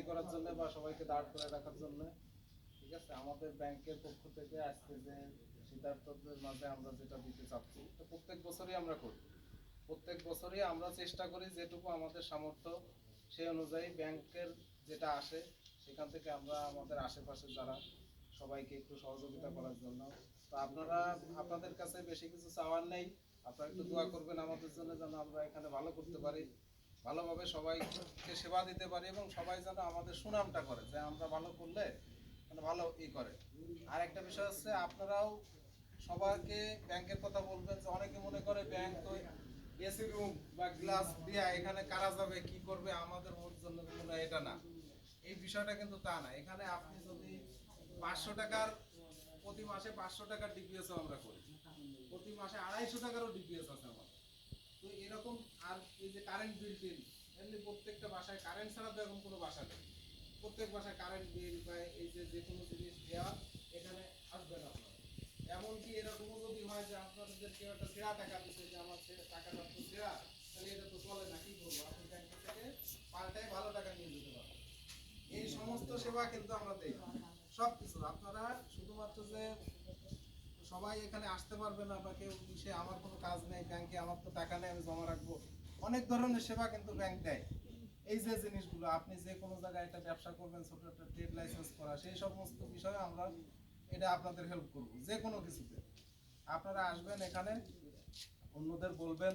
করার জন্য বা সবাইকে দাঁড় করে রাখার জন্য, ঠিক আছে, আমাদের ব্যাংকের পক্ষ থেকে আজকে যে শীতার্থদের মাঝে আমরা যেটা দিতে চাচ্ছি, তো প্রত্যেক বছরই আমরা করি। প্রত্যেক বছরই আমরা চেষ্টা করি যেটুকু আমাদের সামর্থ্য সেই অনুযায়ী ব্যাংকের যেটা আসে সেখান থেকে আমরা আমাদের আশেপাশে যারা সবাইকে একটু সহযোগিতা করার জন্য। তো আপনারা, আপনাদের কাছে বেশি কিছু চাওয়ার নেই, আপনারা একটু দোয়া করবেন আমাদের জন্য যেন আমরা এখানে ভালো করতে পারি, ভালোভাবে সবাইকে সেবা দিতে পারি এবং সবাই যেন আমাদের সুনামটা করে যে আমরা ভালো করলে মানে ভালো করে। আর একটা বিষয় হচ্ছে আপনারাও সবাইকে ব্যাংকের কথা বলবেন, যে অনেকে মনে করে ব্যাংক তো এসি রুম বা গ্লাস দিয়া এখানে কারা যাবে কি করবে, আমাদের ওর জন্য মনে হয় এটা না। এই বিষয়টা কিন্তু তা না। এখানে আপনি যদি 500 টাকার প্রতি মাসে 500 টাকার ডিপিএস আমরা করি, প্রতি মাসে 250 টাকারও ডিপিএস আছে আমাদের। তো এরকম, আর এই যে কারেন্ট বিল টিল, এমনি প্রত্যেকটা বাসায় কারেন্ট ছাড়া তো এখন কোনো বাসা নেই। প্রত্যেক বাসায় কারেন্ট বিল বা এই যে কোনো জিনিস দেওয়া এখানে আসবে না আপনার। এমনকি এরকমও যদি হয় যে আপনাদের কেউ একটা ছেঁড়া টাকা দিচ্ছে যে আমার টাকাটা তো ছেঁড়া, তাহলে এটা তো চলে না, কি করবো, আপনি ব্যাংক থেকে পাল্টাই ভালো টাকা নিয়ে যেতে পারবেন। এই সমস্ত সেবা কিন্তু আমরা দেই সব কিছু। আপনারা শুধুমাত্র যে সবাই এখানে আসতে পারবে না বা কেউ সে আমার কোনো কাজ নেই ব্যাংকে, আমার তো টাকা নেই আমি জমা রাখবো, অনেক ধরনের সেবা কিন্তু ব্যাংক দেয়। এই যে জিনিসগুলো আপনি যে কোনো জায়গায় একটা ব্যবসা করবেন, ছোট একটা ট্রেড লাইসেন্স করা, সেই সমস্ত বিষয়ে আমরা এটা আপনাদের হেল্প করব যে কোনো কিছুতে। আপনারা আসবেন এখানে, অন্যদের বলবেন,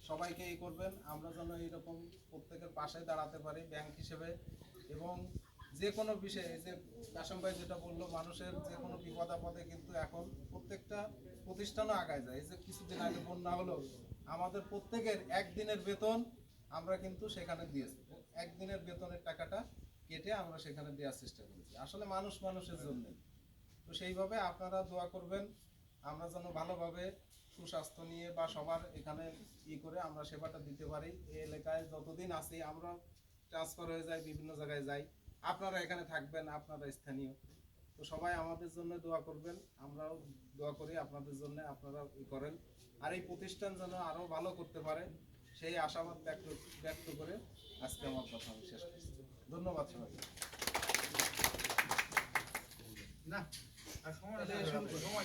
সবাইকে এই করবেন, আমরা যেন এইরকম প্রত্যেকের পাশে দাঁড়াতে পারি ব্যাংক হিসেবে। এবং যে কোনো বিষয়ে, এই যে কাশম ভাই যেটা বললো, মানুষের যে কোনো বিপদ আপদে কিন্তু এখন প্রত্যেকটা প্রতিষ্ঠানও আগায় যায়। এই যে কিছুদিন আগে বন্যা হলো, আমাদের প্রত্যেকের একদিনের বেতন আমরা কিন্তু সেখানে দিয়েছি, একদিনের বেতনের টাকাটা কেটে আমরা সেখানে দেওয়ার চেষ্টা করেছি, আসলে মানুষ মানুষের জন্য। তো সেইভাবে আপনারা দোয়া করবেন আমরা যেন ভালোভাবে সুস্বাস্থ্য নিয়ে বা সবার এখানে করে আমরা সেবাটা দিতে পারি। এই এলাকায় যতদিন আছি আমরা ট্রান্সফার হয়ে যাই, বিভিন্ন জায়গায় যাই, আপনারা এখানে থাকবেন, আপনারা স্থানীয়। তো সবাই আমাদের জন্য দোয়া করবেন, আমরাও দোয়া করি আপনাদের জন্য, আপনারা করেন। আর এই প্রতিষ্ঠান যেন আরো ভালো করতে পারে সেই আশাবাদ ব্যক্ত করে আজকে আমার কথা আমি শেষ করছি। ধন্যবাদ সবাইকে। না আর সময়